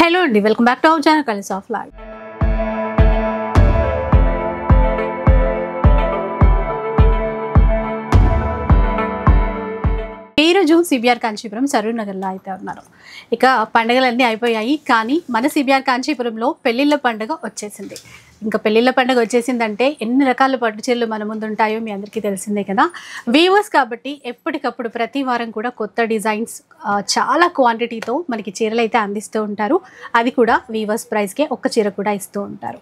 Hello అండి, welcome back to our channel colours of life. ఈరోజు CBR Kanchipuram Saroor నగర్లో అయితే ఉన్నారు. ఇక పండుగలన్నీ అయిపోయాయి, కానీ మన సిబిఆర్ కాంచీపురంలో పెళ్ళిళ్ళ పండుగ వచ్చేసింది. ఇంకా పెళ్ళిళ్ళ పండుగ వచ్చేసిందంటే ఎన్ని రకాల పట్టు చీరలు మన ముందు ఉంటాయో మీ అందరికీ తెలిసిందే కదా. వీవర్స్ కాబట్టి ఎప్పటికప్పుడు ప్రతి వారం కూడా కొత్త డిజైన్స్ చాలా క్వాంటిటీతో మనకి చీరలు అయితే అందిస్తూ ఉంటారు. అది కూడా వీవర్స్ ప్రైస్కే ఒక్క చీర కూడా ఇస్తూ ఉంటారు.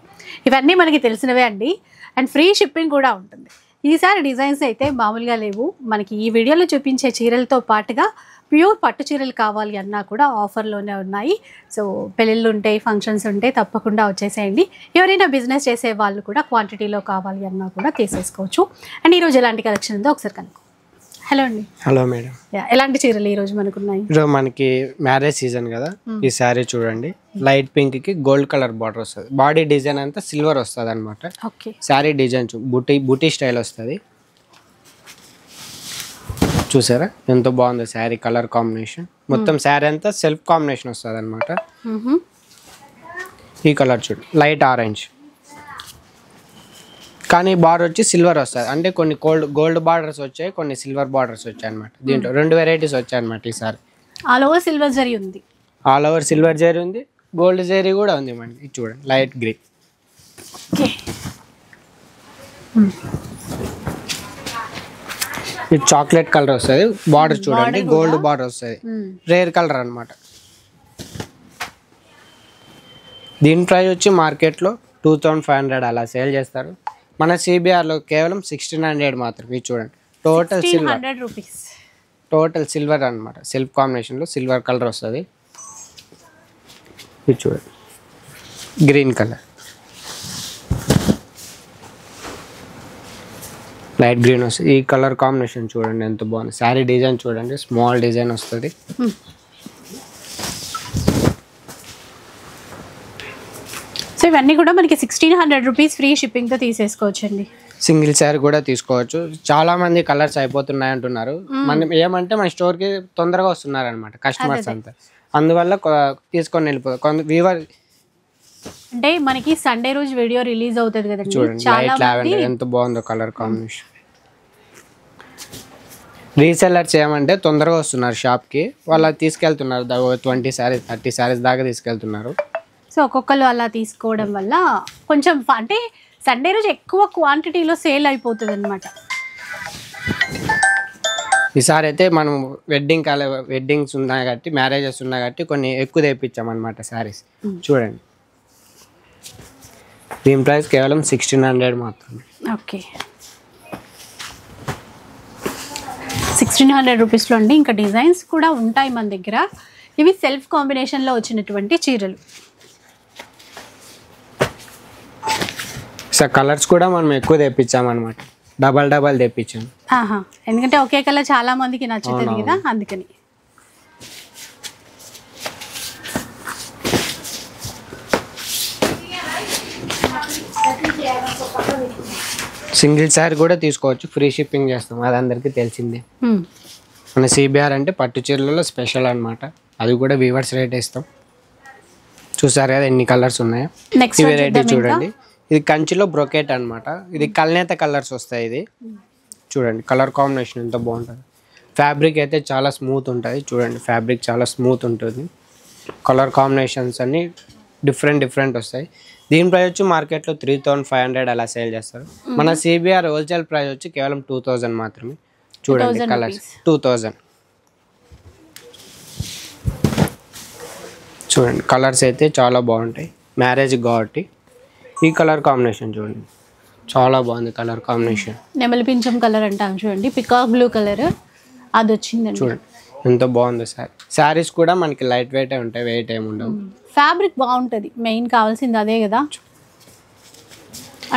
ఇవన్నీ మనకి తెలిసినవే అండి. అండ్ ఫ్రీ షిప్పింగ్ కూడా ఉంటుంది. ఈసారి డిజైన్స్ అయితే మామూలుగా లేవు. మనకి ఈ వీడియోలో చూపించే చీరలతో పాటుగా ప్యూర్ పట్టు చీరలు కావాలి అన్నా కూడా ఆఫర్లోనే ఉన్నాయి. సో పెళ్ళిళ్ళు ఉంటాయి, ఫంక్షన్స్ ఉంటాయి, తప్పకుండా వచ్చేసేయండి. ఎవరైనా బిజినెస్ చేసే వాళ్ళు కూడా క్వాంటిటీలో కావాలి అన్నా కూడా తీసేసుకోవచ్చు. అండ్ ఈరోజు ఎలాంటి కలెక్షన్ ఉందో ఒకసారి కనుక్కో. హలో అండి. Hello madam. ఎలాంటి చీరలు ఈరోజు మనకున్నాయి? ఈరోజు మనకి మ్యారేజ్ సీజన్ కదా. ఈ శారీ చూడండి, లైట్ పింక్ కి గోల్డ్ కలర్ బార్డర్ వస్తుంది. బాడీ డిజైన్ అంతా సిల్వర్ వస్తుంది అనమాట. శారీ డిజైన్ బుటీ స్టైల్ వస్తుంది. చూసారా ఎంతో బాగుంది శారీ కలర్ కాంబినేషన్. మొత్తం శారీ అంతా సెల్ఫ్ కాంబినేషన్ వస్తుంది అనమాట. ఈ కలర్ చూడు, లైట్ ఆరెంజ్, కానీ బార్డర్ వచ్చి సిల్వర్ వస్తుంది. అంటే కొన్ని గోల్డ్ బార్డర్స్ వచ్చాయి, కొన్ని సిల్వర్ బార్డర్స్ వచ్చాయి అనమాట. దీంట్లో రెండు వెరైటీస్ వచ్చాయి అనమాట. ఈసారి ఆల్ ఓవర్ సిల్వర్ జరీ ఉంది, ఆల్ ఓవర్ సిల్వర్ జరీ ఉంది, గోల్డ్ జరీ కూడా ఉంది మనకి. ఇది చూడండి, లైట్ గ్రీన్. ఇది చాక్లెట్ కలర్ వస్తుంది. బార్డర్ చూడండి, గోల్డ్ బార్డర్ వస్తుంది. రేర్ కలర్ అనమాట. దీని ప్రైస్ వచ్చి మార్కెట్లో 2500 అలా సేల్ చేస్తారు. మన సిబిఆర్లో కేవలం 1600 మాత్రమే. ఇది చూడండి, టోటల్ సిల్వర్ అనమాట. సెల్ఫ్ కాంబినేషన్లో సిల్వర్ కలర్ వస్తుంది. ఇది చూడండి, గ్రీన్ కలర్, లైట్ గ్రీన్ వస్తుంది. ఈ కలర్ కాంబినేషన్ చూడండి ఎంత బాగుంది. శారీ డిజైన్ చూడండి, స్మాల్ డిజైన్ వస్తుంది. సో ఇవన్నీ కూడా మనకి 1600 రూపీస్ ఫ్రీ షిప్పింగ్తో తీసేసుకోవచ్చండి. సింగిల్ శారీ కూడా తీసుకోవచ్చు. చాలా మంది కలర్స్ అయిపోతున్నాయి అంటున్నారు. మనం ఏమంటే మన స్టోర్కి తొందరగా వస్తున్నారు అనమాట కస్టమర్స్ అంతా. అందువల్ల తీసుకొని వెళ్ళిపోతారు. వీవర్ అంటే మనకి సండే రోజు వీడియో రిలీజ్ అవుతుంది కదండి. చూడండి, లైట్ లావెండర్ ఎంత బాగుందో కలర్ కాంబినేషన్. రీసెల్లర్స్ ఏమంటే తొందరగా వస్తున్నారు షాప్కి, వాళ్ళు తీసుకెళ్తున్నారు. 20 శారీస్ 30 శారీస్ దాకా తీసుకెళ్తున్నారు. సో ఒక్కొక్కరు అలా తీసుకోవడం వల్ల కొంచెం అంటే సండే రోజు ఎక్కువ క్వాంటిటీలో సేల్ అయిపోతుంది అనమాట. ఈసారి అయితే మనం వెడ్డింగ్స్ ఉన్నాయి కాబట్టి, మ్యారేజెస్ ఉన్నాయి కాబట్టి కొన్ని ఎక్కువ తెప్పించామన్నమాట శారీస్. చూడండి, దీని ప్రైస్ కేవలం 1600 మాత్రమే. ఓకే, 1600 రూపీస్లో అండి. ఇంకా డిజైన్స్ కూడా ఉంటాయి మన దగ్గర. ఇవి సెల్ఫ్ కాంబినేషన్లో వచ్చినటువంటి చీరలు. సో కలర్స్ కూడా మనం ఎక్కువ తెప్పించామన్నమాట. డబల్ తెప్పించాం. ఎందుకంటే ఒకే కలర్ చాలా మందికి నచ్చుతుంది కదా, అందుకని. సింగిల్ శారీ కూడా తీసుకోవచ్చు, ఫ్రీ షిప్పింగ్ చేస్తాం. అది అందరికీ తెలిసిందే. మన సిబిఆర్ అంటే పట్టు చీరలలో స్పెషల్ అనమాట. అది కూడా వీవర్స్ రేట్ ఇస్తాం. చూసారు కదా ఎన్ని కలర్స్ ఉన్నాయో. ఈ వెరైటీ చూడండి, ఇది కంచిలో బ్రొకెట్ అనమాట. ఇది కల్నేత కలర్స్ వస్తాయి. ఇది చూడండి, కలర్ కాంబినేషన్ ఎంత బాగుంటుంది. ఫ్యాబ్రిక్ అయితే చాలా స్మూత్ ఉంటుంది. చూడండి, ఫ్యాబ్రిక్ చాలా స్మూత్ ఉంటుంది. కలర్ కాంబినేషన్స్ అన్నీ డిఫరెంట్ వస్తాయి. దీని ప్రైస్ వచ్చి మార్కెట్లో 3500 అలా సేల్ చేస్తారు. మన సిబిఆర్ హోల్సేల్ ప్రైస్ వచ్చి కేవలం 2000 మాత్రమే. చూడండి కలర్స్ 2000. చూడండి, కలర్స్ అయితే చాలా బాగుంటాయి మ్యారేజ్ కాబట్టి. ఈ కలర్ కాంబినేషన్ చూడండి, చాలా బాగుంది కలర్ కాంబినేషన్. నెమలి పింఛం కలర్ అంటాం చూడండి, పికాక్ బ్లూ కలర్ అది వచ్చిందండి. చూడండి ఎంత బాగుంది శారీస్ కూడా మనకి లైట్ వెయిట్ ఉంటాయి, వెయిట్ ఏమి ఉండవు. ఫ్యాబ్రిక్ బాగుంటుంది, మెయిన్ కావాల్సింది అదే కదా.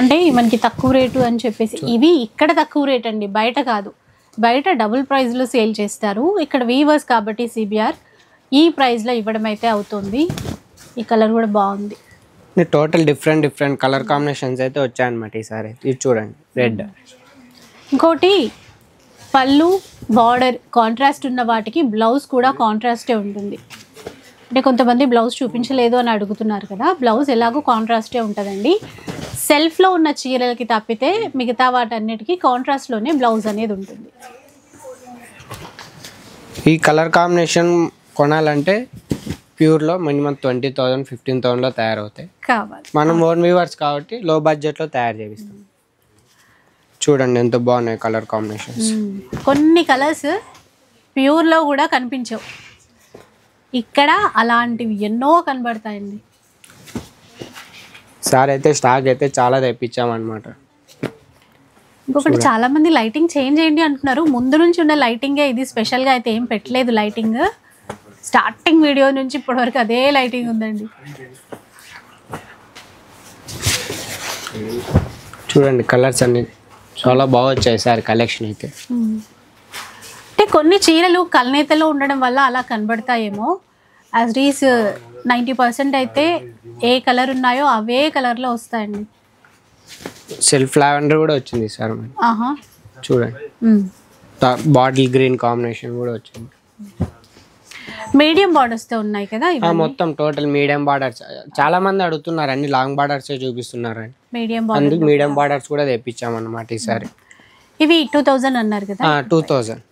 అంటే మనకి తక్కువ రేటు అని చెప్పేసి, ఇవి ఇక్కడ తక్కువ రేట్ అండి, బయట కాదు. బయట డబుల్ ప్రైస్లో సేల్ చేస్తారు. ఇక్కడ వీవర్స్ కాబట్టి సిబిఆర్ ఈ ప్రైస్లో ఇవ్వడం అయితే అవుతుంది. ఈ కలర్ కూడా బాగుంది. టోటల్ డిఫరెంట్ కలర్ కాంబినేషన్స్ అయితే వచ్చాయన్నమాట ఈసారి. ఇది చూడండి, రెడ్. ఇంకోటి పళ్ళు బార్డర్ కాంట్రాస్ట్ ఉన్న వాటికి బ్లౌజ్ కూడా కాంట్రాస్టే ఉంటుంది. అంటే కొంతమంది బ్లౌజ్ చూపించలేదు అని అడుగుతున్నారు కదా, బ్లౌజ్ ఎలాగో కాంట్రాస్టే ఉంటుందండి. సెల్ఫ్లో ఉన్న చీరలకి తప్పితే మిగతా వాటన్నిటికీ కాంట్రాస్ట్లోనే బ్లౌజ్ అనేది ఉంటుంది. ఈ కలర్ కాంబినేషన్ కొనాలంటే ప్యూర్లో మినిమం 20,000 15,000లో తయారవుతాయి కావాలి. మనం ఓన్ వీవర్స్ కాబట్టి లో బడ్జెట్లో తయారు చేపిస్తాం. చూడండి ఎంత బాగున్నాయి కలర్ కాంబినేషన్స్. కొన్ని కలర్స్ ప్యూర్లో కూడా కనిపించవు, ఇక్కడ అలాంటివి ఎన్నో కనబడతాయండి. సార్ అయితే స్టాక్ అయితే చాలా తెప్పించామన్నమాట. ఇంకొకటి చాలా మంది లైటింగ్ చేంజ్ చేయండి అంటున్నారు. ముందు నుంచి ఉన్న లైటింగే ఇది, స్పెషల్గా అయితే ఏం పెట్టలేదు లైటింగ్. స్టార్టింగ్ వీడియో నుంచి ఇప్పటివరకు అదే లైటింగ్ ఉందండి. చూడండి కలర్స్ అన్ని చాలా బాగా వచ్చాయి సార్ కలెక్షన్ అయితే. అంటే కొన్ని చీరలు కల్నేతలో ఉండడం వల్ల అలా కనబడతాయేమో. యాజ్ రీస్ 90% అయితే ఏ కలర్ ఉన్నాయో అవే కలర్లో వస్తాయండి. సెల్ఫ్ లావెండర్ కూడా వచ్చింది సార్. ఆహా చూడండి బాటిల్ గ్రీన్ కాంబినేషన్ కూడా వచ్చింది. మీడియం బార్డర్స్తో ఉన్నాయి కదా మొత్తం టోటల్ మీడియం బార్డర్స్. చాలా మంది అడుగుతున్నారు అన్ని లాంగ్ బార్డర్స్ చూపిస్తున్నారు అని, మీడియం అందుకు మీడియం బార్డర్స్ కూడా తెప్పించామన్నమాట ఈసారి. ఇవి 2000 అన్నారు కదా. 2000.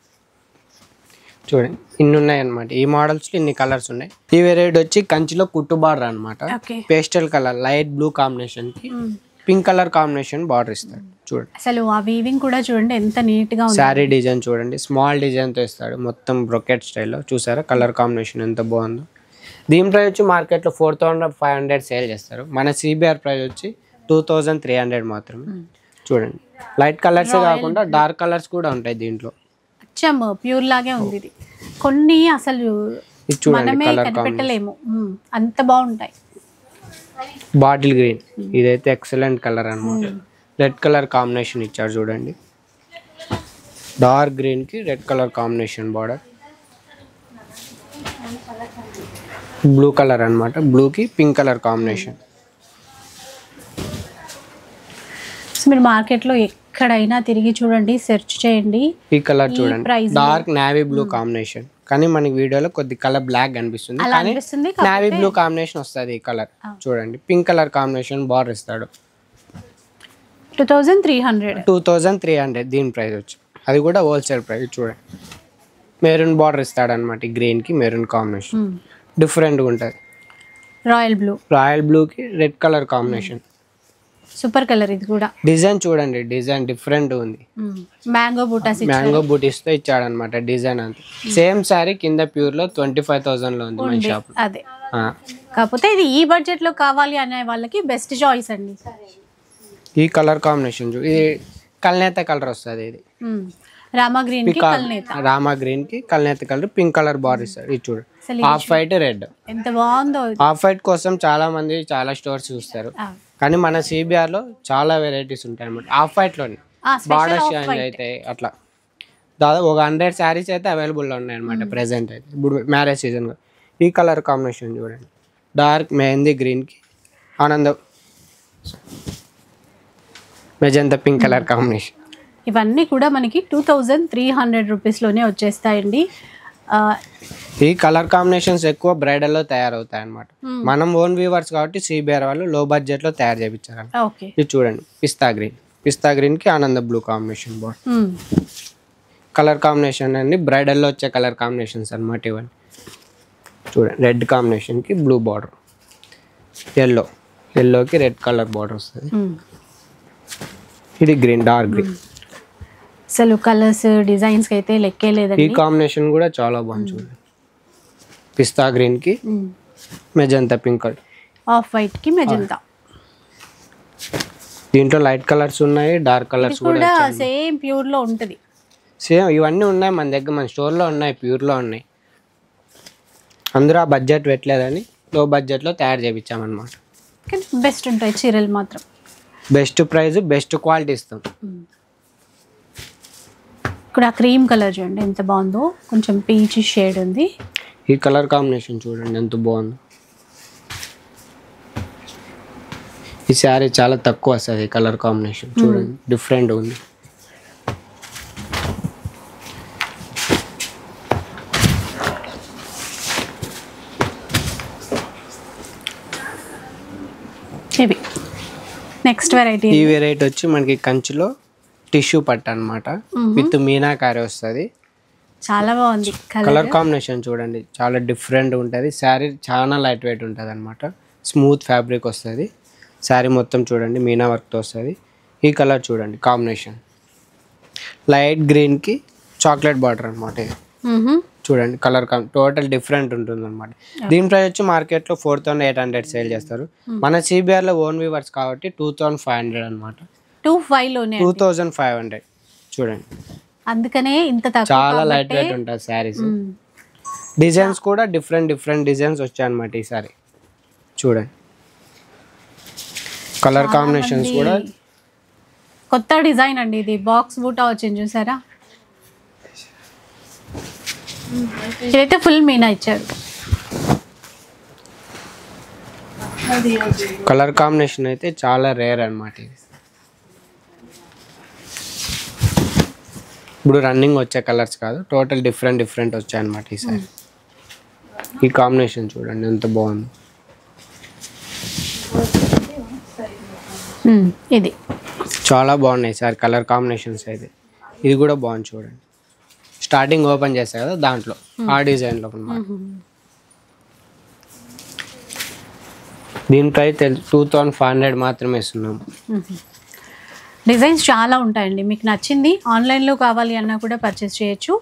చూడండి ఇన్ని ఉన్నాయి అనమాట. ఈ మోడల్స్ లో ఇన్ని కలర్స్ ఉన్నాయి. ఈ వెరైటీ వచ్చి కంచిలో కుట్టు బార్డర్ అనమాట. Pastel colour light blue combination కి పింక్ కలర్ కాంబినేషన్ బార్డర్ ఇస్తాడు. చూడండి అసలు ఆ వీవింగ్ కూడా చూడండి ఎంత నీట్ గా ఉంది. శారీ డిజైన్ చూడండి స్మాల్ డిజైన్ తో ఇస్తాడు, మొత్తం బ్రొకెట్ స్టైల్లో. చూసారా కలర్ కాంబినేషన్ ఎంత బాగుందో. దీని ప్రైస్ వచ్చి మార్కెట్ లో 4,500 సేల్ చేస్తారు. మన సిబిఆర్ ప్రైస్ వచ్చి 2,300 మాత్రమే. చూడండి లైట్ కలర్స్ కాకుండా డార్క్ కలర్స్ కూడా ఉంటాయి దీంట్లో. అచ్చం ప్యూర్ లాగే ఉంది ఇది. కొన్ని అసలు మనమే కనిపెట్టలేము, అంత బాగుంటాయి. బాటిల్ గ్రీన్ ఇదైతే ఎక్సలెంట్ కలర్ అన్నమాట. రెడ్ కలర్ కాంబినేషన్ ఇచ్చారు చూడండి. డార్క్ గ్రీన్ కి red colour combination border. Blue colour అన్నమాట, బ్లూ కి పింక్ కలర్ కాంబినేషన్. మీరు మార్కెట్లో ఎక్కడైనా తిరిగి చూడండి, సెర్చ్ చేయండి. ఈ కలర్ చూడండి డార్క్ నావీ బ్లూ కాంబినేషన్, కానీ మనకి వీడియోలో కొద్ది కలర్ బ్లాక్ కనిపిస్తుంది, కానీ నావీ బ్లూ కాంబినేషన్ వస్తుంది. ఈ కలర్ చూడండి పింక్ కలర్ కాంబినేషన్ బార్డర్ ఇస్తాడు. 2,300 దీని ప్రైస్ వచ్చి, అది కూడా హోల్సేల్ ప్రైస్. చూడండి మెరూన్ బార్డర్ ఇస్తాడు అనమాట. ఈ గ్రీన్ కి మెరూన్ కాంబినేషన్ డిఫరెంట్గా ఉంటుంది. రాయల్ బ్లూకి red colour combination, super colour. ఇది కూడా డిజైన్ చూడండి, డిజైన్ డిఫరెంట్ ఉంది. మ్యాంగో బూటీస్ తో ఇచ్చాడు అనమాట డిజైన్ అంతా. సేమ్ సారీ కింద ప్యూర్ లో 25,000 లో ఉంది మన షాప్. అదే కాకపోతే ఇది ఈ బడ్జెట్ లో కావాలి అనే వాళ్ళకి బెస్ట్ చాయిస్ అండి. ఈ కలర్ కాంబినేషన్ ఇది కల్నేత కలర్ వస్తుంది. ఇది రామా గ్రీన్ కి కల్నేత కలర్ పింక్ కలర్ బార్ ఇస్తాడు. ఇది చూడు హాఫ్ వైట్ రెడ్ ఎంత బాగుందో. హాఫ్ వైట్ కోసం చాలా మంది చాలా స్టోర్స్ చూస్తారు, కానీ మన సిబిఆర్ లో చాలా వెరైటీస్ ఉంటాయి అనమాట. హాఫ్ వైట్ లోనే బార్డర్ చేంజ్ అయితే అట్లా దాదాపు ఒక 100 శారీస్ అయితే అవైలబుల్లో ఉన్నాయి అనమాట ప్రెసెంట్ అయితే, ఇప్పుడు మ్యారేజ్ సీజన్. ఈ కలర్ కాంబినేషన్ చూడండి డార్క్ మెహందీ గ్రీన్ కి ఆనందం మెజంతా పింక్ కలర్ కాంబినేషన్. ఇవన్నీ కూడా మనకి 2,300 రూపీస్లోనే వచ్చేస్తాయండి. ఈ కలర్ కాంబినేషన్స్ ఎక్కువ బ్రైడల్ లో తయారవుతాయి అనమాట. మనం ఓన్ వీవర్స్ కాబట్టి సిబిఆర్ వాళ్ళు లో బడ్జెట్ లో తయారు చేయించారు. ఇది చూడండి పిస్తా గ్రీన్ కి ఆనంద blue combination border. Colour combination అండి బ్రైడల్ లో వచ్చే కలర్ కాంబినేషన్స్ అనమాట ఇవన్నీ. చూడండి రెడ్ కాంబినేషన్ కి బ్లూ బార్డర్, ఎల్లోకి రెడ్ కలర్ బార్డర్ వస్తుంది. ఇది గ్రీన్ డార్క్ గ్రీన్. అసలు కలర్స్ డిజైన్స్ అయితే లెక్కే లేదండి. ఈ కాంబినేషన్ కూడా చాలా బాగుంది చూడండి. పిస్తా గ్రీన్ కి magenta pink colour, off white కి మెజంతా. దీంట్లో లైట్ కలర్స్ ఉన్నాయి, డార్క్ కలర్స్ కూడా సేమ్ ప్యూర్ లో ఉంటది. సేమ్ ఇవన్నీ ఉన్నాయి మన దగ్గర, మన స్టోర్ లో ఉన్నాయి, ప్యూర్ లో ఉన్నాయి. అందరూ ఆ బడ్జెట్ పెట్టలేదని లో బడ్జెట్ లో తయారు చేయించామన్నమాట. బెస్ట్ ఉంటాయి చీరలు మాత్రం, బెస్ట్ ప్రైస్ బెస్ట్ క్వాలిటీ ఇస్తాం. ఇక్కడ క్రీమ్ కలర్ చూడండి ఎంత బాగుందో, కొంచెం పీచ్ షేడ్ ఉంది. ఈ కలర్ కాంబినేషన్ చూడండి ఎంత బాగుందో. ఈ శారీ చాలా తక్కువ వస్తుంది కలర్ కాంబినేషన్ చూడండి డిఫరెంట్ ఉంది. ఇవి నెక్స్ట్ వెరైటీ. ఈ వెరైటీ వచ్చి మనకి కంచిలో టిష్యూ పట్టు అనమాట, విత్ మీనాకారి వస్తుంది. చాలా బాగుంది కలర్ కాంబినేషన్ చూడండి, చాలా డిఫరెంట్ ఉంటుంది. శారీ చాలా లైట్ వెయిట్ ఉంటుంది అనమాట, స్మూత్ ఫ్యాబ్రిక్ వస్తుంది. శారీ మొత్తం చూడండి మీనా వర్క్తో వస్తుంది. ఈ కలర్ చూడండి కాంబినేషన్, లైట్ గ్రీన్కి చాక్లెట్ బార్డర్ అనమాట. చూడండి కలర్ టోటల్ డిఫరెంట్ ఉంటుంది అనమాట. దీని ప్రైస్ వచ్చి మార్కెట్లో 4800 సేల్ చేస్తారు. మన సిబిఆర్లో ఓన్ వీవర్స్ కాబట్టి 2500 అనమాట. 2500 చూడండి. అందుకనే ఇంత తక్కువ, చాలా లైట్ వెయిట్ ఉంటుంది శారీస్. డిజైన్స్ కూడా డిఫరెంట్ డిజైన్స్ వచ్చాయి అనమాట ఈసారి. చూడండి కలర్ కాంబినేషన్స్ కూడా కొత్త డిజైన్ అండి. ఇది బాక్స్ బూటా వచ్చింది చూసారా, ఇదైతే ఫుల్ మీనా ఇచ్చారు. కలర్ కాంబినేషన్ అయితే చాలా రేర్ అనమాట. ఇది ఇప్పుడు రన్నింగ్ వచ్చే కలర్స్ కాదు, టోటల్ డిఫరెంట్ వచ్చాయి అనమాట ఈసారి. ఈ కాంబినేషన్ చూడండి ఎంత బాగుంది. ఇది చాలా బాగున్నాయి సార్ కలర్ కాంబినేషన్స్ అయితే. ఇది కూడా బాగుంది చూడండి, స్టార్టింగ్ ఓపెన్ చేస్తా కదా దాంట్లో ఆ డిజైన్లో అనమాట. దీనిపై 2500 మాత్రమే ఇస్తున్నాము. డిజైన్స్ చాలా ఉంటాయండి, మీకు నచ్చింది ఆన్లైన్లో కావాలి అన్నా కూడా పర్చేస్ చేయొచ్చు.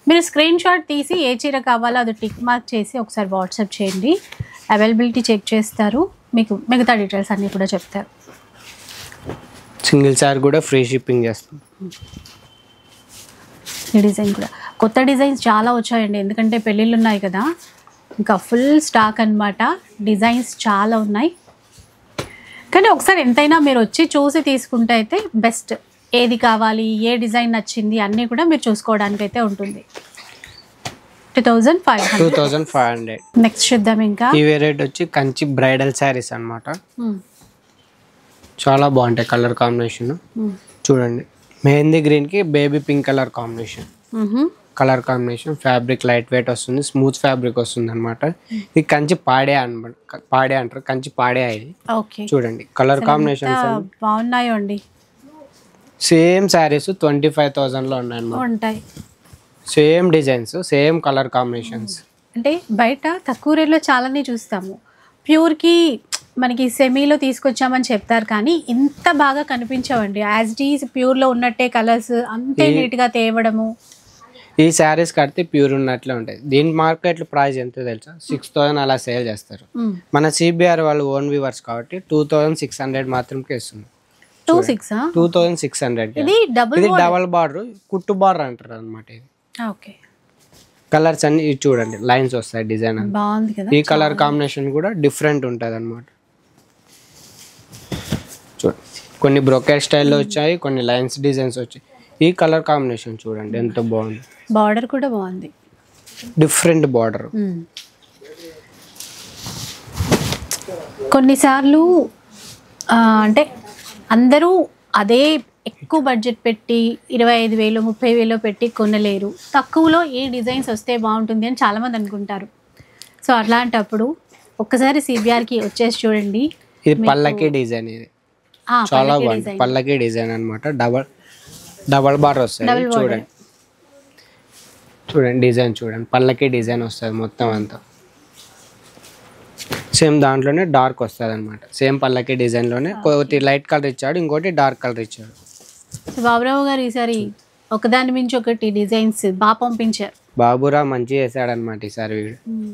మీరు స్క్రీన్ షాట్ తీసి ఏ చీర కావాలో అది టిక్ మార్క్ చేసి ఒకసారి వాట్సాప్ చేయండి, అవైలబిలిటీ చెక్ చేస్తారు, మీకు మిగతా డీటెయిల్స్ అన్నీ కూడా చెప్తారు. సింగిల్ సార్ కూడా ఫ్రీ షిప్పింగ్ చేస్తాం. ఈ డిజైన్ కూడా కొత్త డిజైన్స్ చాలా వచ్చాయండి, ఎందుకంటే పెళ్ళిళ్ళు ఉన్నాయి కదా, ఇంకా ఫుల్ స్టాక్ అన్నమాట. డిజైన్స్ చాలా ఉన్నాయి, కానీ ఒకసారి ఎంతైనా మీరు వచ్చి చూసి తీసుకుంటే అయితే బెస్ట్. ఏది కావాలి, ఏ డిజైన్ నచ్చింది అన్నీ కూడా మీరు చూసుకోవడానికి అయితే ఉంటుంది. 2500. నెక్స్ట్ చూద్దాం. ఇంకా ఈ వెరైటీ వచ్చి కంచి బ్రైడల్ శారీస్ అన్నమాట. చాలా బాగుంటాయి కలర్ కాంబినేషన్. చూడండి మెహందీ గ్రీన్ కి baby pink colour combination. Fabric light weight వస్తుంది, స్మూత్ ఫ్యాబ్రిక్ వస్తుంది అనమాట. ఇది కంచి పాడే అంటారు, కంచి పాడే. ఇది చూడండి కలర్ కాంబినేషన్స్ బాగున్నాయో అండి. సేమ్ శారీస్ 25,000 లో ఉన్నాయి. Same designs, same colour combinations. అంటే బయట తక్కువ రేట్లో చాలానే చూస్తాము, ప్యూర్కి మనకి సెమీలో తీసుకొచ్చామని చెప్తారు, కానీ ఇంత బాగా కనిపించవండి. యాజ్ ఇట్ ఈజ్ ప్యూర్లో ఉన్నట్టే కలర్స్ అంతే నీట్గా తేవడము. ఈ శారీస్ కడితే ప్యూర్ ఉన్నట్లే ఉంటాయి. దీని మార్కెట్ ప్రైస్ ఎంతో తెలుసా, 6000 అలా సేల్ చేస్తారు. మన సిబిఆర్ వాళ్ళు ఓన్ వీవర్స్ కాబట్టి 2600 మాత్రమే ఇస్తుంది. 2600. ఇది డబల్ బార్డర్, కుట్టు బార్డర్ అంటారు అనమాట. ఇది కలర్స్ అన్ని చూడండి, లైన్స్ వస్తాయి, డిజైన్ బాగుంది కదా. ఈ కలర్ కాంబినేషన్ కూడా డిఫరెంట్ ఉంటుంది అనమాట. చూడండి కొన్ని బ్రోకెట్ స్టైల్లో వచ్చాయి, కొన్ని లైన్స్ డిజైన్స్ వచ్చాయి. ఈ కలర్ కాంబినేషన్ చూడండి ఎంత బాగుంది. బార్డర్ కూడా బాగుంది, డిఫరెంట్ బార్డర్. కొన్నిసార్లు అంటే అందరూ అదే ఎక్కువ బడ్జెట్ పెట్టి 25,000 30,000 పెట్టి కొనలేరు. తక్కువలో ఏ డిజైన్స్ వస్తే బాగుంటుంది అని చాలామంది అనుకుంటారు. సో అట్లాంటప్పుడు ఒక్కసారి సిబిఆర్కి వచ్చేసి చూడండి. ఇది పల్లకి డిజైన్, ఇది చాలా బాగుంది. పల్లకి డిజైన్ అనమాట, డబల్ బార్ వస్తుంది. చూడండి డిజైన్ చూడండి, పల్లకి డిజైన్ వస్తుంది మొత్తం అంతా. సేమ్ దాంట్లోనే డార్క్ వస్తుంది అనమాట. సేమ్ పల్లకి డిజైన్లోనే ఒకటి లైట్ కలర్ ఇచ్చాడు, ఇంకోటి డార్క్ కలర్ ఇచ్చాడు. బాబురావు గారు ఈసారి ఒకదాని మించి ఒకటి డిజైన్స్ బాగా పంపించారు. బాబురావు మంచిగా చేశాడు అనమాట ఈసారి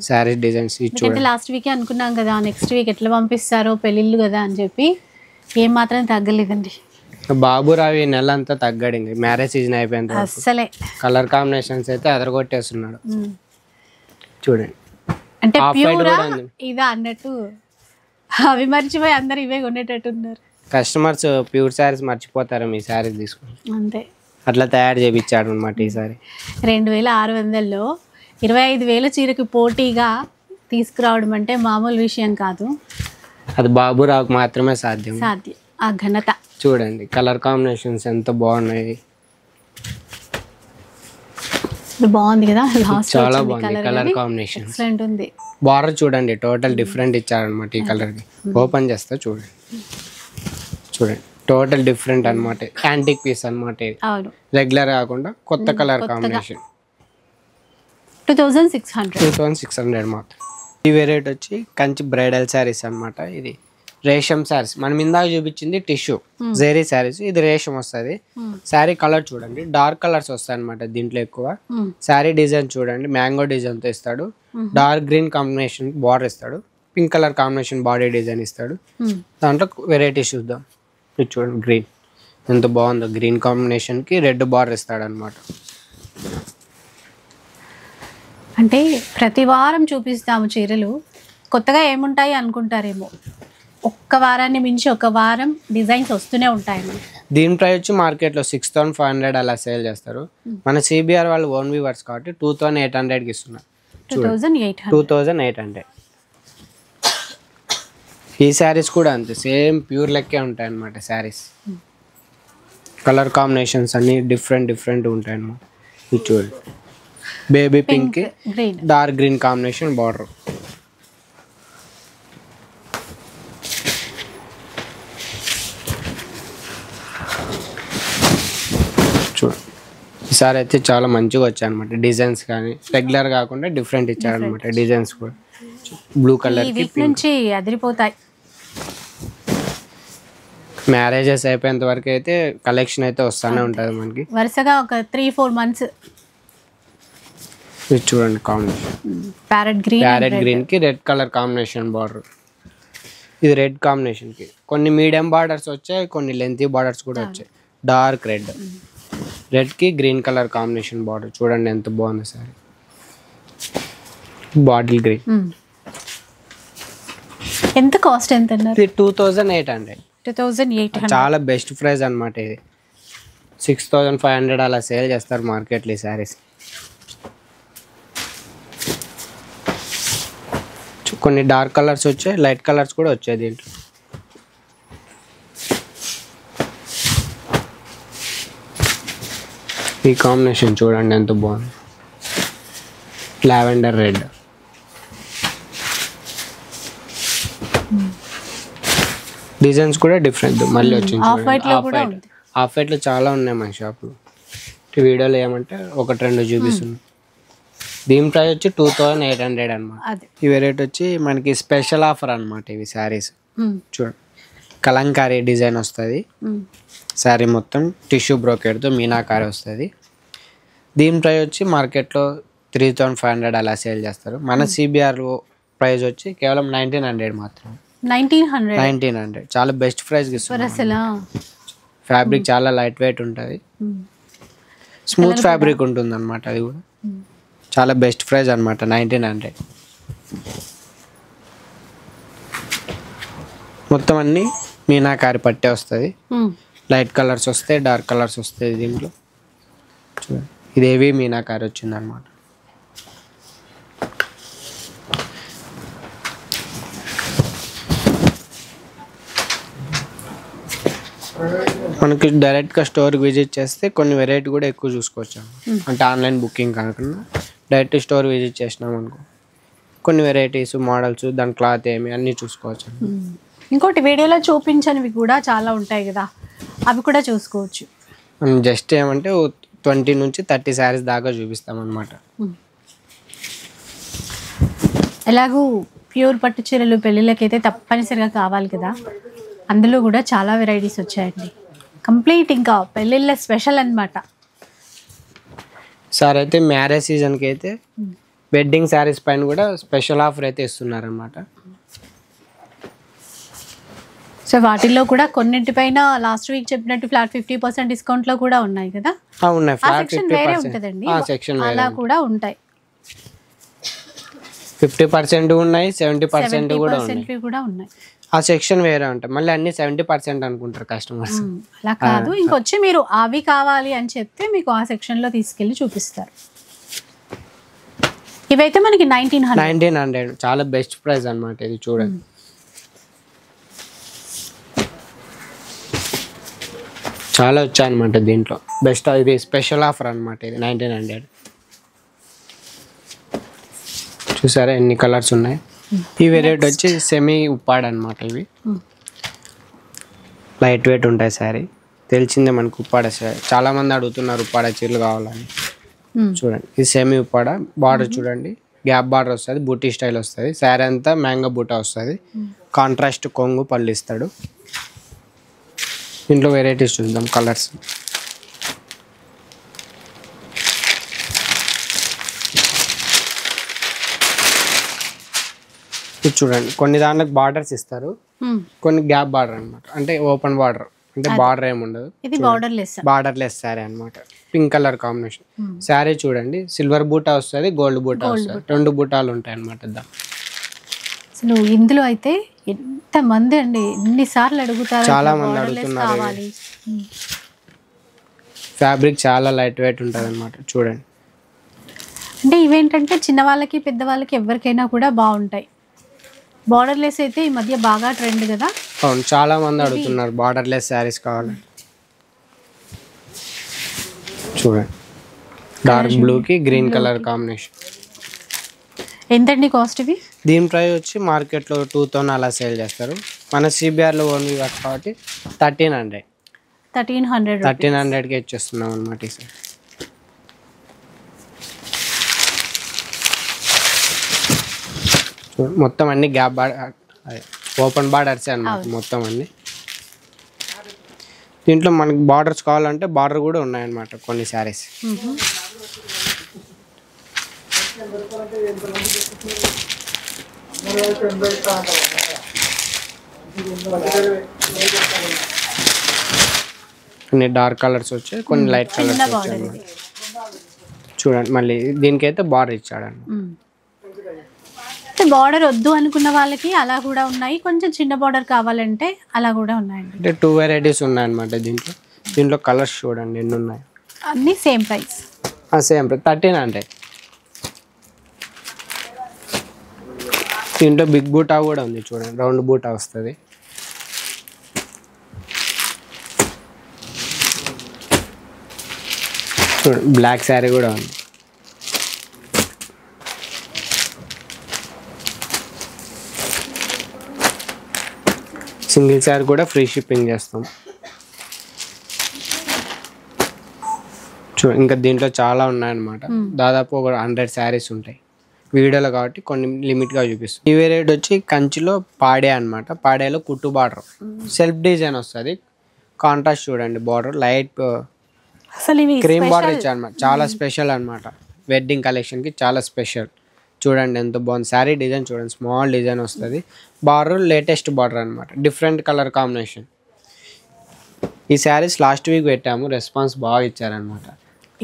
శారీ డిజైన్స్. ఎందుకంటే లాస్ట్ వీకే అనుకున్నాం కదా, నెక్స్ట్ వీక్ ఎట్లా పంపిస్తారో పెళ్ళిళ్ళు కదా అని చెప్పి ఏం మాత్రం తగ్గలేదండి. బాబురావు ఈ నెల అంతా తగ్గాడు, ఇంకా మ్యారేజ్ సీజన్ అయిపోయింది అసలే. కలర్ కాంబినేషన్స్ అయితే అదరగొట్టేస్తున్నాడు. చూడండి అంటే ప్యూరా ఇదా అన్నట్టు అవి మర్చిపోయి అందరు ఇవే కొనేటట్టున్నారు. కస్టమర్స్ ప్యూర్ శారీస్ మర్చిపోతారు మీ శారీ తీసుకుని, అంతే అట్లా తయారు చేయించాడు అనమాట. ఈసారి 2600లో 25,000 చీరకి పోటీగా తీసుకురావడం అంటే మామూలు విషయం కాదు. అది బాబురావుకి మాత్రమే సాధ్యం. ఆ ఘనత చూడండి కలర్ కాంబినేషన్స్ ఎంత బాగున్నాయి. ఇది బాగుంది కదా, లాస్ట్ చాలా బాగుంది కలర్ కాంబినేషన్. ఎక్సలెంట్ ఉంది. బార్డర్ చూడండి టోటల్ డిఫరెంట్ ఇచ్చారనమాట ఈ కలర్ కి. ఓపెన్ చేస్తా చూడండి, చూడండి టోటల్ డిఫరెంట్ అనమాట. యాంటిక్ పీస్ అనమాట ఇది, అవును రెగ్యులర్ కాకుండా కొత్త కలర్ కాంబినేషన్. 2600 మాత్రం. ఈ వెరైటీ వచ్చి కంచి బ్రైడల్ శారీస్ అనమాట. ఇది రేషం శారీస్. మనం ఇందాక చూపించింది టిష్యూ జెరీ శారీస్, ఇది రేషం వస్తుంది. శారీ కలర్ చూడండి డార్క్ కలర్స్ వస్తాయి అనమాట దీంట్లో ఎక్కువ. శారీ డిజైన్ చూడండి మ్యాంగో డిజైన్ తో ఇస్తాడు. డార్క్ గ్రీన్ కాంబినేషన్ బార్డర్ ఇస్తాడు. Pink colour combination body design ఇస్తాడు. దాంట్లో వెరైటీస్ చూద్దాం. ఇది చూడండి గ్రీన్ ఎంత బాగుందో, గ్రీన్ కాంబినేషన్ కి రెడ్ బార్డర్ ఇస్తాడు అనమాట. అంటే ప్రతి వారం చూపిస్తాము చీరలు, కొత్తగా ఏముంటాయి అనుకుంటారేమో, ఒక్క వారాన్ని మించి ఒక వారం డిజైన్స్ వస్తూనే ఉంటాయి. దీని ప్రైస్ వచ్చి మార్కెట్లో 6500 అలా సేల్ చేస్తారు. మన సిబిఆర్ వాళ్ళు ఓన్ వ్యూవర్స్ కాబట్టి 2800కి ఇస్తున్నారు. 2800. ఈ శారీస్ కూడా అంతే సేమ్ ప్యూర్ లెక్కే ఉంటాయి అన్నమాట. శారీస్ కలర్ కాంబినేషన్స్ అన్ని డిఫరెంట్ ఉంటాయి అన్నమాట. ఇది చూడండి baby pink dark green combination border. చూడండి ఈసారి అయితే చాలా మంచిగా వచ్చాయి అనమాట. డిజైన్స్ కానీ రెగ్యులర్ కాకుండా డిఫరెంట్ ఇచ్చారనమాట. డిజైన్స్ కూడా బ్లూ కలర్ నుంచి అదిరిపోతాయి. మ్యారేజెస్ అయిపోయేంత వరకు అయితే కలెక్షన్ అయితే వస్తూనే ఉంటుంది మనకి వరుసగా ఒక 3-4 months. ఇది చూడండి కాంబినేషన్ ప్యారెట్ గ్రీన్ కి రెడ్ కలర్ కాంబినేషన్ బార్డర్. ఇది రెడ్ కాంబినేషన్ కి కొన్ని మీడియం బార్డర్స్ వచ్చాయి, కొన్ని లెంతీ బార్డర్స్ కూడా వచ్చాయి. డార్క్ రెడ్ కి గ్రీన్ కలర్ కాంబినేషన్ బార్డర్ చూడండి ఎంత బాగుంది సారీ. Bottle green. ఎంత కాస్ట్ ఎంత అన్నారు? 2800. చాలా బెస్ట్ ప్రైస్ అనమాట. ఇది 6500 అలా సేల్ చేస్తారు మార్కెట్లో ఈ సారీస్. కొన్ని డార్క్ కలర్స్ వచ్చాయి, లైట్ కలర్స్ కూడా వచ్చాయి దీంట్లో. ఈ కాంబినేషన్ చూడండి ఎంత బాగుంది, లావెండర్ రెడ్. డిజైన్స్ కూడా డిఫరెంట్ మళ్ళీ వచ్చింది. ఆఫ్ వైట్ లో చాలా ఉన్నాయి మన షాప్లో. వీడియోలో ఏమంటే 1-2 చూపిస్తుంది. దీని ప్రైస్ వచ్చి 2800 అనమాట. ఈ వెరైటీ వచ్చి మనకి స్పెషల్ ఆఫర్ అనమాట. ఇవి శారీస్ చూడండి కలంకారీ డిజైన్ వస్తుంది. శారీ మొత్తం టిష్యూ బ్రోకెట్తో మీనాకారీ వస్తుంది. దీని ప్రైస్ వచ్చి మార్కెట్లో 3500 అలా సేల్ చేస్తారు. మన సిబిఆర్ ప్రైస్ వచ్చి కేవలం 1900 మాత్రం. 1900 చాలా బెస్ట్ ప్రైస్కి ఇస్తారు. ఫ్యాబ్రిక్ చాలా లైట్ వెయిట్ ఉంటుంది, స్మూత్ ఫ్యాబ్రిక్ ఉంటుంది అనమాట. అది కూడా చాలా బెస్ట్ ప్రైస్ అనమాట 1900. మొత్తం అన్ని మీనాకారి పట్టే వస్తుంది. లైట్ కలర్స్ వస్తాయి, డార్క్ కలర్స్ వస్తాయి దీంట్లో. ఇదేవి మీనాకారి వచ్చింది అనమాట. మనకి డైరెక్ట్గా స్టోర్కి విజిట్ చేస్తే కొన్ని వెరైటీ కూడా ఎక్కువ చూసుకోవచ్చు. అంటే ఆన్లైన్ బుకింగ్ కాకుండా డైరెక్ట్ స్టోర్ విజిట్ చేసినాం అనుకో కొన్ని వెరైటీస్ మోడల్స్ దాని క్లాత్ ఏమి అన్నీ చూసుకోవచ్చు. ఇంకోటి వీడియోలో చూపించనివి కూడా చాలా ఉంటాయి కదా, అవి కూడా చూసుకోవచ్చు. మనం జస్ట్ ఏమంటే 20 నుంచి 30 శారీస్ దాకా చూపిస్తాం అనమాట. ఎలాగూ ప్యూర్ పట్టు చీరలు పెళ్ళిళ్ళకైతే తప్పనిసరిగా కావాలి కదా, అందులో కూడా చాలా వెరైటీస్ వచ్చాయండి. కంప్లీట్ ఇంకా పెళ్ళిళ్ళ స్పెషల్ అనమాట. సార్ అయితే మ్యారేజ్ సీజన్కి అయితే వెడ్డింగ్ శారీస్ పైన కూడా స్పెషల్ ఆఫర్ అయితే ఇస్తున్నారనమాట. సో వాటిల్లో కూడా కొన్నింటిపైన లాస్ట్ వీక్ చెప్పినట్టు ఫ్లాట్ 50% డిస్కౌంట్లో కూడా ఉన్నాయి కదా. ఉన్నాయి ఫ్లాట్ 50% ఉంటుందండి, అలా కూడా ఉంటాయి. 50% ఉన్నాయి, 70% కూడా ఉన్నాయి. ఆ సెక్షన్ వేరే ఉంటాయి. మళ్ళీ అన్ని 70% అనుకుంటారు కస్టమర్స్. అలా కాదు, ఇంకొచ్చి మీరు అవి కావాలి అని చెప్తే మీకు ఆ సెక్షన్లో తీసుకెళ్ళి చూపిస్తారు. ఇవైతే మనకి 1900 చాలా బెస్ట్ ప్రైస్ అనమాట. ఇది చూడండి చాలా వచ్చాయన్నమాట దీంట్లో. బెస్ట్ ఇది స్పెషల్ ఆఫర్ అనమాట. ఇది 1900. చూసారా ఎన్ని కలర్స్ ఉన్నాయి. ఈ వెరైటీ వచ్చి సెమీ ఉప్పాడ అనమాట. ఇవి లైట్ వెయిట్ ఉంటాయి శారీ. తెలిసిందే మనకు ఉప్పాడ శారీ, చాలా మంది అడుగుతున్నారు ఉప్పాడ చీరలు కావాలని. చూడండి ఇది సెమీ ఉప్పాడ. బార్డర్ చూడండి, గ్యాప్ బార్డర్ వస్తుంది, బూటీ స్టైల్ వస్తుంది. శారీ అంతా మ్యాంగో బూటా వస్తుంది. కాంట్రాస్ట్ కొంగు పళ్ళు ఇస్తాడు. దీంట్లో వెరైటీస్ చూద్దాం కలర్స్. ఇది చూడండి, కొన్ని దాంట్లోకి బార్డర్స్ ఇస్తారు, కొన్ని గ్యాప్ బార్డర్ అనమాట. అంటే ఓపెన్ బార్డర్, అంటే బార్డర్ ఏమి ఉండదు. ఇది బార్డర్లెస్ శారీ అనమాట. పింక్ కలర్ కాంబినేషన్ శారీ చూడండి. సిల్వర్ బూటా వస్తుంది, గోల్డ్ బూటా వస్తుంది. 2 బూటాలు ఉంటాయి అనమాట. అసలు ఇందులో అయితే ఎంత మంది అండి, ఎన్నిసార్లు అడుగుతారు, చాలా మంది అడుగుతున్నారు. ఫ్యాబ్రిక్ చాలా లైట్ వెయిట్ ఉంటుంది అనమాట. చూడండి, అంటే ఇవేంటంటే చిన్న వాళ్ళకి పెద్ద వాళ్ళకి ఎవరికైనా కూడా బాగుంటాయి. బార్డర్లెస్ అయితే ఈ మధ్య బాగా ట్రెండ్ కదా. అవును, చాలా మంది అడుగుతున్నారు బార్డర్లెస్ శారీస్ కావాలి. చూడండి, డార్క్ బ్లూకి గ్రీన్ కలర్ కాంబినేషన్. ఎంతండి కాస్ట్ ఇవి? దీని ప్రైస్ వచ్చి మార్కెట్లో 2,000 అలా సేల్ చేస్తారు. మన సిబిఆర్లో ఓన్లీ కాబట్టి 1300కి ఇచ్చేస్తున్నాం అనమాట. ఈసారి మొత్తం అన్ని గ్యాప్ బార్డర్, ఓపెన్ బార్డర్స్ అన్నమాట మొత్తం అన్ని. దీంట్లో మనకి బార్డర్స్ కావాలంటే బార్డర్ కూడా ఉన్నాయన్నమాట కొన్ని శారీస్. కొన్ని డార్క్ కలర్స్ వచ్చాయి, కొన్ని లైట్ కలర్స్ వచ్చాయి. చూడండి, మళ్ళీ దీనికైతే బార్డర్ ఇచ్చాడండి. బార్డర్ వద్దు అనుకున్న వాళ్ళకి అలా కూడా ఉన్నాయి, కొంచెం చిన్న బార్డర్ కావాలంటే అలా కూడా ఉన్నాయండి. అంటే 2 వెరైటీస్ ఉన్నాయన్నమాట దీంట్లో. దీంట్లో కలర్స్ చూడండి ఎన్ని ఉన్నాయి. అన్నీ సేమ్ ప్రైస్. Same price 1300. దీంట్లో బిగ్ బూటా కూడా ఉంది చూడండి, రౌండ్ బూటా వస్తుంది. చూడండి, బ్లాక్ శారీ కూడా ఉంది. సింగిల్ శారీ కూడా ఫ్రీ షిప్పింగ్ చేస్తాం. ఇంకా దీంట్లో చాలా ఉన్నాయన్నమాట. దాదాపు ఒక 100 శారీస్ ఉంటాయి వీడియోలో కాబట్టి కొన్ని లిమిట్గా చూపిస్తాం. ఈ వెరైటీ వచ్చి కంచిలో పాడే అనమాట. పాడేలో కుట్టు బార్డర్, సెల్ఫ్ డిజైన్ వస్తుంది. కాంట్రాస్ట్ చూడండి, బార్డర్ లైట్ క్రీమ్ బార్డర్ ఇచ్చా అనమాట. చాలా స్పెషల్ అనమాట. వెడ్డింగ్ కలెక్షన్కి చాలా స్పెషల్. చూడండి ఎంత బాగుంది శారీ డిజైన్. చూడండి, స్మాల్ డిజైన్ వస్తుంది. బార్డర్ లేటెస్ట్ బార్డర్ అనమాట, డిఫరెంట్ కలర్ కాంబినేషన్. ఈ శారీస్ లాస్ట్ వీక్ పెట్టాము, రెస్పాన్స్ బాగా ఇచ్చారనమాట.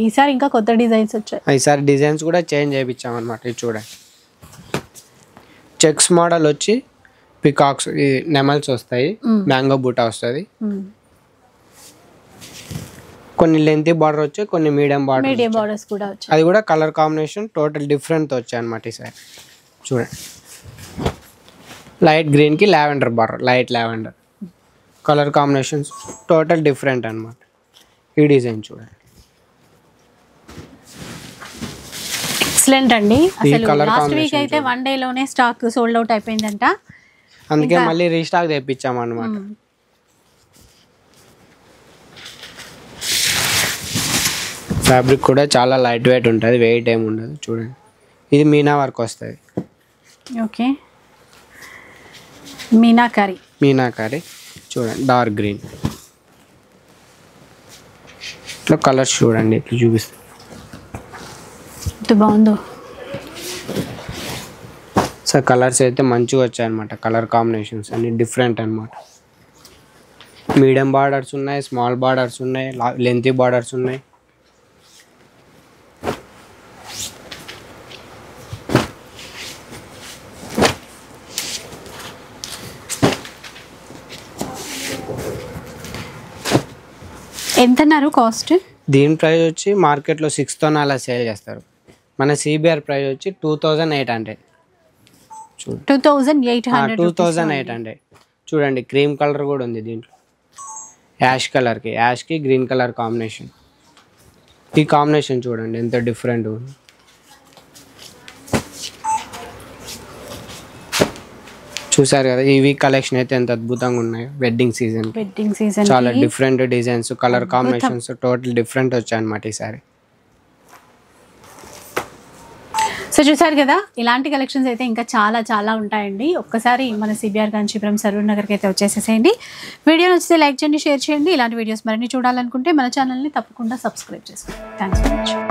ఈసారి ఇంకా కొత్త డిజైన్స్ వచ్చాయి. ఈసారి డిజైన్స్ కూడా చేంజ్ చేయించాము అనమాట. ఇది చూడండి, చెక్స్ మోడల్ వచ్చి పికాక్స్, నెమల్స్ వస్తాయి, మ్యాంగో బూటా వస్తుంది. కొన్ని లెంతీ బార్డర్ వచ్చాయి, కొన్ని మీడియం బార్డర్స్ కూడా వచ్చాయి. అది కూడా కలర్ కాంబినేషన్ టోటల్ డిఫరెంట్ వచ్చాయి అనమాట. ఈసారి చూడండి, లైట్ గ్రీన్కి lavender border, light lavender colour combinations total different అనమాట. ఈ డిజైన్ చూడండి, ఎక్సలెంట్ అండి. అసలు లాస్ట్ వీక్ అయితే 1 డేలోనే స్టాక్ సోల్డ్ అవుట్ అయిపోయిందంట. అందుకే మళ్ళీ రీస్టాక్ తెప్పించాము అనమాట. ఫ్యాబ్రిక్ కూడా చాలా లైట్ వెయిట్ ఉంటుంది, వెయిట్ ఏమి ఉండదు. చూడండి, ఇది మీనా వర్క్ వస్తుంది. ఓకే, మీనాకారి చూడండి, డార్క్ గ్రీన్. ఇట్లా కలర్స్ చూడండి, ఇట్లా చూపిస్తాను. బాగుందో సార్, కలర్స్ అయితే మంచిగా వచ్చాయన్నమాట. కలర్ కాంబినేషన్స్ అన్ని డిఫరెంట్ అనమాట. మీడియం బార్డర్స్ ఉన్నాయి, స్మాల్ బార్డర్స్ ఉన్నాయి, లెంతీ బార్డర్స్ ఉన్నాయి. ఎంతన్నారు కాస్ట్? దీని ప్రైస్ వచ్చి మార్కెట్లో 6,000 అలా సేల్ చేస్తారు. మన సిబిఆర్ ప్రైస్ వచ్చి 2,800. 2,800. చూడండి, క్రీమ్ కలర్ కూడా ఉంది దీంట్లో. Yaskhi green colour combination. ఈ కాంబినేషన్ చూడండి ఎంత డిఫరెంట్ ఉంది. చూసారు కదా ఈ వీక్ కలెక్షన్ అయితే ఎంత అద్భుతంగా ఉన్నాయి. వెడ్డింగ్ సీజన్ చాలా different designs, colour combinations total different వచ్చాయి అన్నమాట ఈసారి. సో చూసారు కదా, ఇలాంటి కలెక్షన్స్ అయితే ఇంకా చాలా చాలా ఉంటాయండి. ఒక్కసారి మన సిబిఆర్ కాంచీపురం సరూర్ నగర్కి అయితే వచ్చేసేసేయండి. వీడియో నచ్చితే లైక్ చేయండి, షేర్ చేయండి. ఇలాంటి వీడియోస్ మరిన్ని చూడాలనుకుంటే మన ఛానల్ని తప్పకుండా సబ్స్క్రైబ్ చేసుకోండి. Thanks for watching.